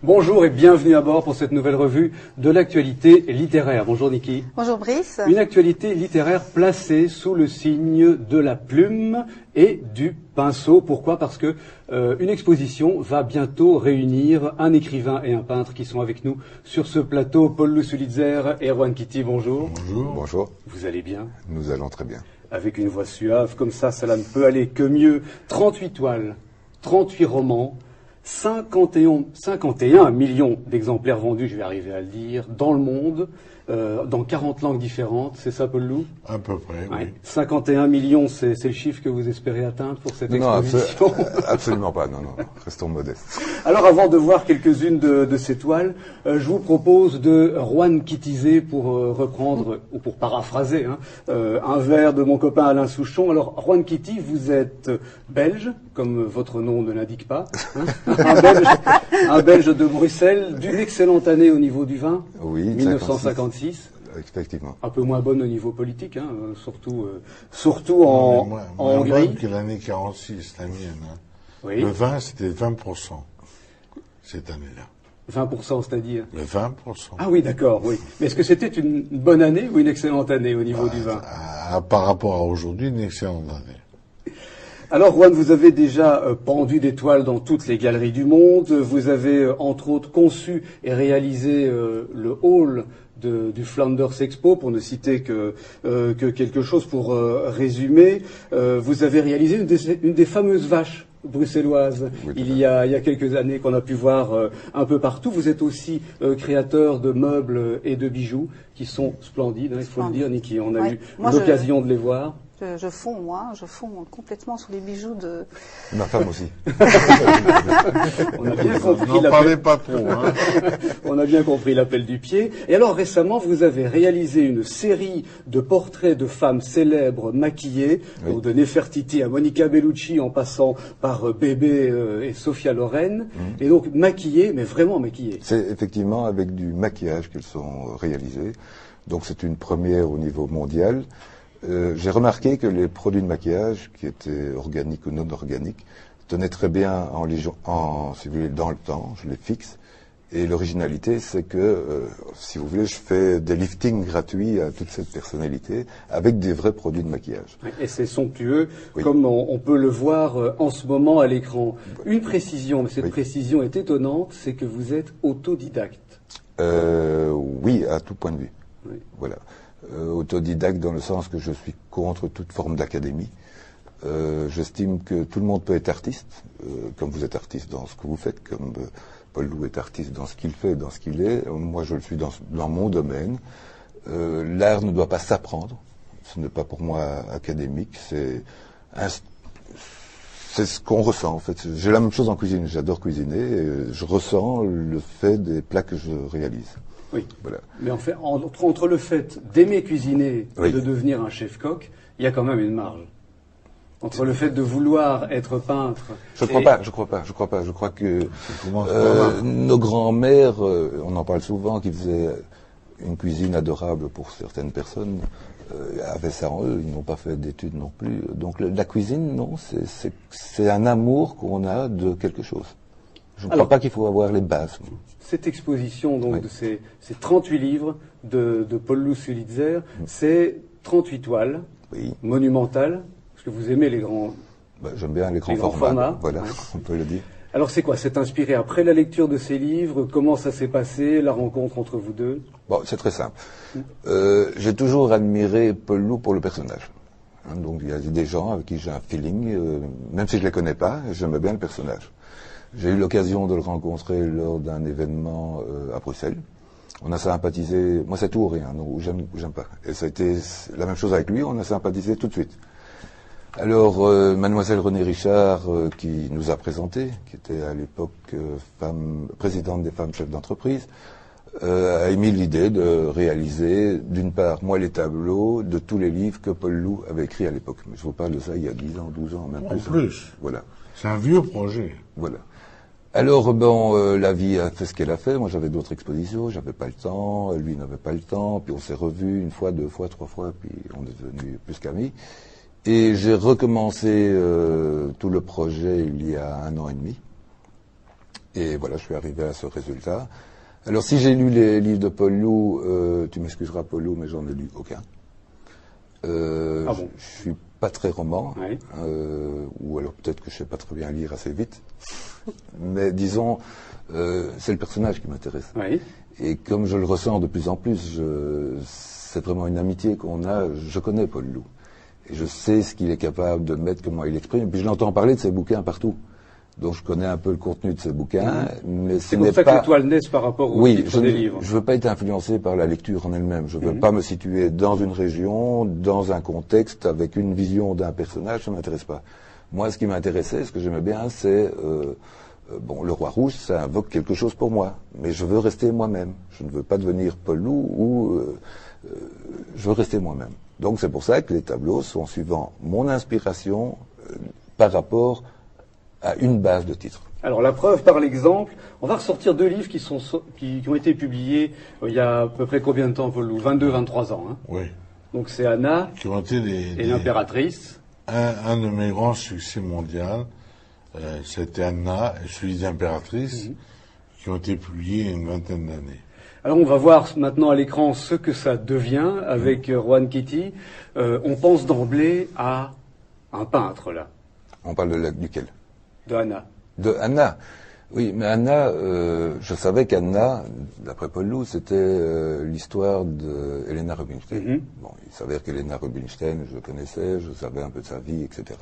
Bonjour et bienvenue à bord pour cette nouvelle revue de l'actualité littéraire. Bonjour Niki. Bonjour Brice. Une actualité littéraire placée sous le signe de la plume et du pinceau. Pourquoi ? Parce que une exposition va bientôt réunir un écrivain et un peintre qui sont avec nous sur ce plateau. Paul Sulitzer et Erwan Kitty, bonjour. Bonjour. Bonjour. Vous allez bien ? Nous allons très bien. Avec une voix suave, comme ça ne peut aller que mieux. 38 toiles, 38 romans. 51 millions d'exemplaires vendus, je vais arriver à le dire, dans le monde, dans 40 langues différentes, c'est ça Paul Lou ? À peu près, oui. 51 millions, c'est le chiffre que vous espérez atteindre pour cette exposition ? Non, absolument pas, non, restons modestes. Alors avant de voir quelques-unes de ces toiles, je vous propose de Erwan Kittiser pour reprendre, ou pour paraphraser, un vers de mon copain Alain Souchon. Alors Erwan Kitty, vous êtes belge, comme votre nom ne l'indique pas, un belge de Bruxelles, d'une excellente année au niveau du vin, oui, 1956. Effectivement. Un peu moins bonne au niveau politique, surtout en Hongrie. Bonne que l'année 46, la mienne. Oui. Le vin, c'était 20% cette année-là. 20%, c'est-à-dire ? Le 20%. Ah oui, d'accord, oui. Mais est-ce que c'était une bonne année ou une excellente année au niveau du vin ? Par rapport à aujourd'hui, une excellente année. Alors, Juan, vous avez déjà pendu des toiles dans toutes les galeries du monde. Vous avez, entre autres, conçu et réalisé le hall du Flanders Expo, pour ne citer que quelque chose pour résumer. Vous avez réalisé une des fameuses vaches bruxelloises, oui, il y a quelques années, qu'on a pu voir un peu partout. Vous êtes aussi créateur de meubles et de bijoux qui sont splendides, il faut le dire, Niki. On a eu l'occasion de les voir. Je fonds complètement sur les bijoux de... Ma femme aussi. On a bien compris. N'en parlez pas trop. On a bien compris l'appel du pied. Et alors récemment, vous avez réalisé une série de portraits de femmes célèbres maquillées, oui, donc de Nefertiti à Monica Bellucci, en passant par Bébé et Sophia Loren, et donc maquillées, mais vraiment maquillées. C'est effectivement avec du maquillage qu'elles sont réalisées. Donc c'est une première au niveau mondial. J'ai remarqué que les produits de maquillage, qui étaient organiques ou non organiques, tenaient très bien si vous voulez, dans le temps. Je les fixe. Et l'originalité, c'est que, si vous voulez, je fais des liftings gratuits à toute cette personnalité avec des vrais produits de maquillage. Et c'est somptueux, oui, comme on peut le voir en ce moment à l'écran. Une précision, mais cette oui, précision est étonnante, c'est que vous êtes autodidacte. Oui, à tout point de vue. Oui. Voilà. Autodidacte dans le sens que je suis contre toute forme d'académie. J'estime que tout le monde peut être artiste, comme vous êtes artiste dans ce que vous faites, comme Paul Lou est artiste dans ce qu'il fait, dans ce qu'il est. Moi, je le suis dans mon domaine. L'art ne doit pas s'apprendre. Ce n'est pas pour moi académique. C'est ce qu'on ressent, en fait. J'ai la même chose en cuisine. J'adore cuisiner. Et je ressens le fait des plats que je réalise. Oui, voilà. Mais en fait, entre le fait d'aimer cuisiner oui, et de devenir un chef-coq, il y a quand même une marge. Entre le fait de vouloir être peintre... Je crois pas. Je crois que nos grands-mères, on en parle souvent, qui faisaient une cuisine adorable pour certaines personnes, avaient ça en eux, ils n'ont pas fait d'études non plus. Donc la cuisine, non, c'est un amour qu'on a de quelque chose. Je ne crois pas qu'il faut avoir les bases. Cette exposition donc, oui, de ces 38 livres de Paul Sulitzer, c'est 38 toiles, oui, monumentales, parce que vous aimez les grands... j'aime bien les grands formats. Voilà, ouais, on peut le dire. Alors c'est quoi? C'est inspiré après la lecture de ces livres? Comment ça s'est passé, la rencontre entre vous deux? Bon, c'est très simple. J'ai toujours admiré Paul Lou pour le personnage. Donc il y a des gens avec qui j'ai un feeling, même si je ne les connais pas, j'aimais bien le personnage. J'ai eu l'occasion de le rencontrer lors d'un événement à Bruxelles. On a sympathisé, moi c'est tout ou rien, ou j'aime pas. Et ça a été la même chose avec lui, on a sympathisé tout de suite. Alors, mademoiselle Renée Richard, qui nous a présenté, qui était à l'époque présidente des femmes chefs d'entreprise, a émis l'idée de réaliser, d'une part, moi, les tableaux de tous les livres que Paul Lou avait écrits à l'époque. Mais je vous parle de ça il y a 10 ans, 12 ans, même plus. En plus. Voilà. C'est un vieux projet. Voilà. Alors, la vie a fait ce qu'elle a fait. Moi, j'avais d'autres expositions, j'avais pas le temps, lui n'avait pas le temps, puis on s'est revus une fois, deux fois, trois fois, puis on est devenus plus qu'amis. Et j'ai recommencé tout le projet il y a 1 an et demi. Et voilà, je suis arrivé à ce résultat. Alors, si j'ai lu les livres de Paul Loup, tu m'excuseras, Paul Loup, mais j'en ai lu aucun. Ah bon. Je suis pas très roman, Oui. ou alors peut-être que je sais pas très bien lire assez vite. Mais disons, c'est le personnage qui m'intéresse. Oui. Et comme je le ressens de plus en plus, c'est vraiment une amitié qu'on a. Je connais Paul Loup. Et je sais ce qu'il est capable de mettre, comment il exprime. Et puis je l'entends parler de ses bouquins partout. Donc je connais un peu le contenu de ses bouquins, mais C'est pour ça que les toiles naissent par rapport au titre des livres. Je veux pas être influencé par la lecture en elle-même. Je veux pas me situer dans une région, dans un contexte, avec une vision d'un personnage, ça m'intéresse pas. Moi, ce qui m'intéressait, ce que j'aimais bien, c'est bon, le Roi Rouge, ça invoque quelque chose pour moi, mais je veux rester moi-même. Je ne veux pas devenir Paul Loup ou je veux rester moi-même. Donc c'est pour ça que les tableaux sont suivant mon inspiration par rapport à une base de titre. Alors la preuve par l'exemple, on va ressortir 2 livres qui ont été publiés il y a à peu près combien de temps, Paul Loup? 22-23 ans. Hein. Oui. Donc c'est Anna Qui ont été et l'impératrice. Un de mes grands succès mondiaux, c'était Anna et celui d'Impératrice, qui ont été publiés il y a une vingtaine d'années. Alors on va voir maintenant à l'écran ce que ça devient avec Rohan Kitty. On pense d'emblée à un peintre là, On parle duquel? de Anna. De Anna. Oui, mais Anna, je savais qu'Anna, d'après Paul Loup, c'était l'histoire d'Helena Rubinstein. Bon, il s'avère qu'Helena Rubinstein, je connaissais, je savais un peu de sa vie, etc.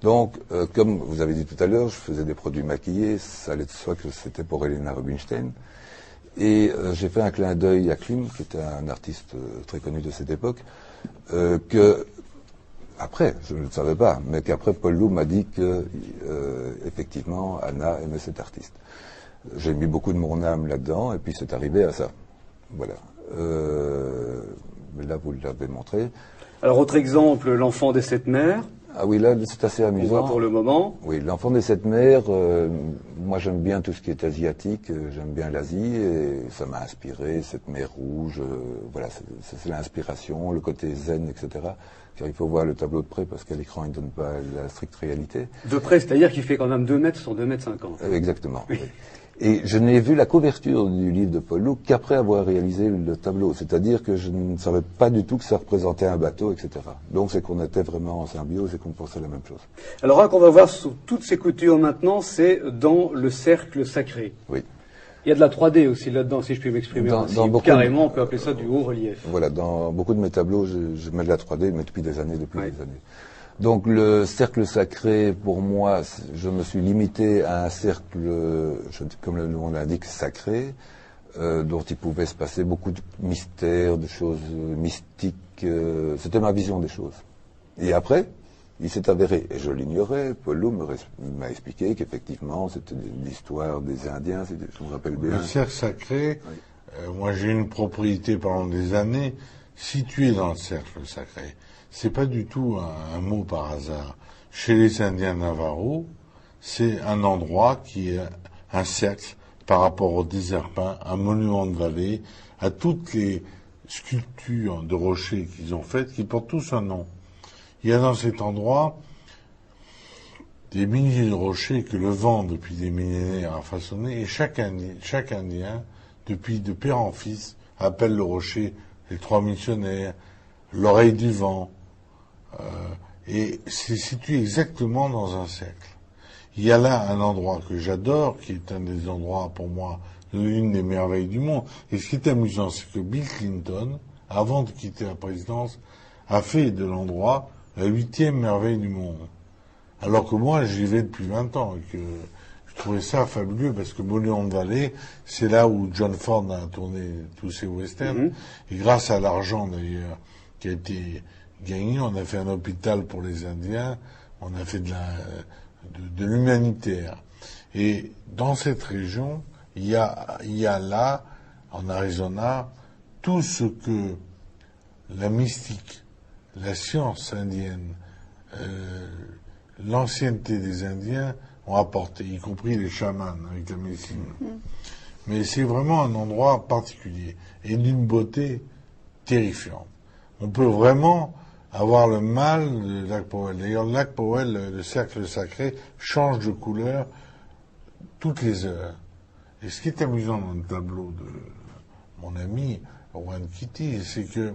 Donc, comme vous avez dit tout à l'heure, je faisais des produits maquillés, ça allait de soi que c'était pour Helena Rubinstein. Et j'ai fait un clin d'œil à Klim, qui était un artiste très connu de cette époque, après, je ne le savais pas, mais qu'après Paul Loup m'a dit que effectivement Anna aimait cet artiste. J'ai mis beaucoup de mon âme là-dedans et puis c'est arrivé à ça. Voilà. Mais là vous l'avez montré. Alors autre exemple, l'enfant des 7 mers. Ah oui, là c'est assez On amusant. voit pour le moment. Oui, l'enfant des 7 mers. Moi j'aime bien tout ce qui est asiatique. J'aime bien l'Asie et ça m'a inspiré cette mer rouge. Voilà, c'est l'inspiration, le côté zen, etc. Car il faut voir le tableau de près parce qu'à l'écran il ne donne pas la stricte réalité. De près, c'est-à-dire qu'il fait quand même 2 mètres sur 2 mètres 50. Exactement. Oui. Et je n'ai vu la couverture du livre de Paul Loup qu'après avoir réalisé le tableau. C'est-à-dire que je ne savais pas du tout que ça représentait un bateau, etc. Donc c'est qu'on était vraiment en symbiose et qu'on pensait la même chose. Alors là qu'on va voir sous toutes ces coutures maintenant, c'est dans le cercle sacré. Oui. Il y a de la 3D aussi là-dedans, si je puis m'exprimer ainsi. Carrément, on peut appeler ça du haut relief. Voilà, dans beaucoup de mes tableaux, je mets de la 3D, mais depuis des années, des années. Donc le cercle sacré, pour moi, je me suis limité à un cercle, comme le nom l'indique, sacré, dont il pouvait se passer beaucoup de mystères, de choses mystiques. C'était ma vision des choses. Et après, il s'est avéré, et je l'ignorais, Paul Loup m'a expliqué qu'effectivement c'était l'histoire des Indiens, si je me rappelle bien. Le cercle sacré, moi j'ai une propriété pendant des années située dans le cercle sacré. C'est pas du tout un mot par hasard. Chez les Indiens Navarro, c'est un endroit qui est un cercle par rapport au désert peint, un monument de vallée, à toutes les sculptures de rochers qu'ils ont faites, qui portent tous un nom. Il y a dans cet endroit des milliers de rochers que le vent, depuis des millénaires, a façonnés, et chaque Indien, depuis de père en fils, appelle le rocher les 3 missionnaires, l'oreille du vent, et c'est situé exactement dans un cercle. Il y a là un endroit que j'adore, qui est un des endroits, pour moi, l'une des merveilles du monde. Et ce qui est amusant, c'est que Bill Clinton, avant de quitter la présidence, a fait de l'endroit la 8e merveille du monde. Alors que moi, j'y vais depuis 20 ans et que je trouvais ça fabuleux parce que Monument de Vallée, c'est là où John Ford a tourné tous ses westerns. Et grâce à l'argent, d'ailleurs, qui a été gagné, on a fait un hôpital pour les Indiens, on a fait de l'humanitaire. Et dans cette région, il y a là, en Arizona, tout ce que la mystique, la science indienne, l'ancienneté des Indiens ont apporté, y compris les chamans avec la médecine. Mais c'est vraiment un endroit particulier et d'une beauté terrifiante. On peut vraiment avoir le mal de lac Powell. D'ailleurs, le lac Powell, le cercle sacré, change de couleur toutes les heures. Et ce qui est amusant dans le tableau de mon ami Rowan Kitty, c'est que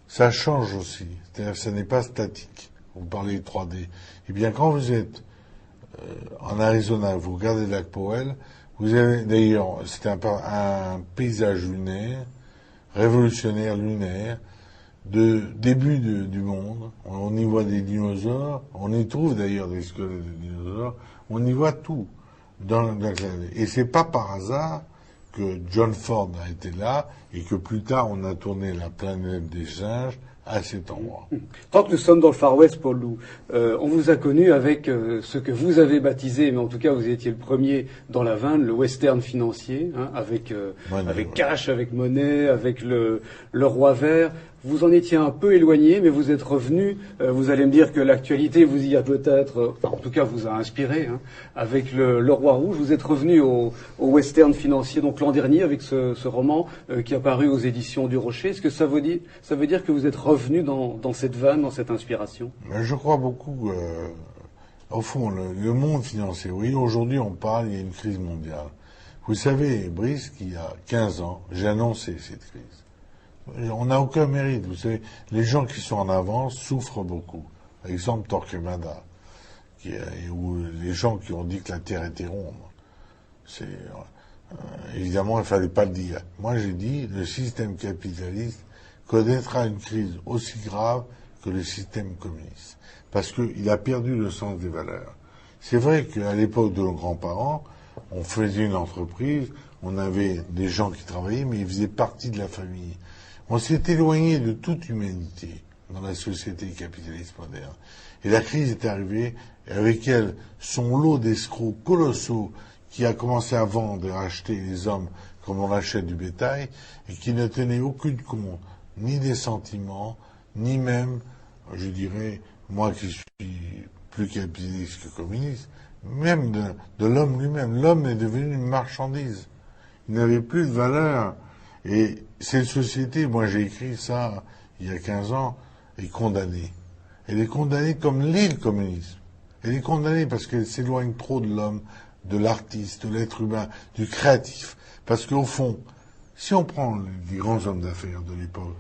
ça change aussi. C'est-à-dire que ça n'est pas statique. Vous parlez de 3D. Eh bien, quand vous êtes en Arizona, vous regardez le lac Powell, vous avez d'ailleurs, c'est un paysage lunaire, révolutionnaire lunaire, de début du monde. On y voit des dinosaures, on y trouve d'ailleurs des squelettes de dinosaures, on y voit tout. Et c'est pas par hasard que John Ford a été là et que plus tard on a tourné La planète des singes à cet endroit. Tant que nous sommes dans le Far West, Paul Lou, on vous a connu avec ce que vous avez baptisé, mais en tout cas vous étiez le premier dans la vanne, le western financier, hein, avec Cash, avec Monet, avec le Roi Vert. Vous en étiez un peu éloigné, mais vous êtes revenu. Vous allez me dire que l'actualité vous y a peut-être, en tout cas vous a inspiré, hein, avec le Roi Rouge. Vous êtes revenu au western financier donc l'an dernier avec ce roman qui a paru aux éditions du Rocher. Est-ce que ça veut dire que vous êtes revenu dans cette vanne, dans cette inspiration? Je crois beaucoup, au fond, le monde financier. Oui, aujourd'hui on parle, il y a une crise mondiale. Vous savez, Brice, qu'il y a 15 ans, j'ai annoncé cette crise. On n'a aucun mérite. Vous savez, les gens qui sont en avance souffrent beaucoup. Par exemple, Torquemada, ou les gens qui ont dit que la Terre était ronde. Évidemment, il fallait pas le dire. Moi, j'ai dit, le système capitaliste connaîtra une crise aussi grave que le système communiste. Parce qu'il a perdu le sens des valeurs. C'est vrai qu'à l'époque de nos grands-parents, on faisait une entreprise, on avait des gens qui travaillaient, mais ils faisaient partie de la famille. On s'est éloigné de toute humanité dans la société capitaliste moderne. Et la crise est arrivée, et avec elle, son lot d'escrocs colossaux qui a commencé à vendre et à acheter les hommes comme on achète du bétail, et qui ne tenait aucune compte, ni des sentiments, ni même, je dirais, moi qui suis plus capitaliste que communiste, même de l'homme lui-même. L'homme est devenu une marchandise. Il n'avait plus de valeur. Et cette société, moi j'ai écrit ça il y a 15 ans, est condamnée. Elle est condamnée comme l'est le communisme. Elle est condamnée parce qu'elle s'éloigne trop de l'homme, de l'artiste, de l'être humain, du créatif. Parce qu'au fond, si on prend les grands hommes d'affaires de l'époque,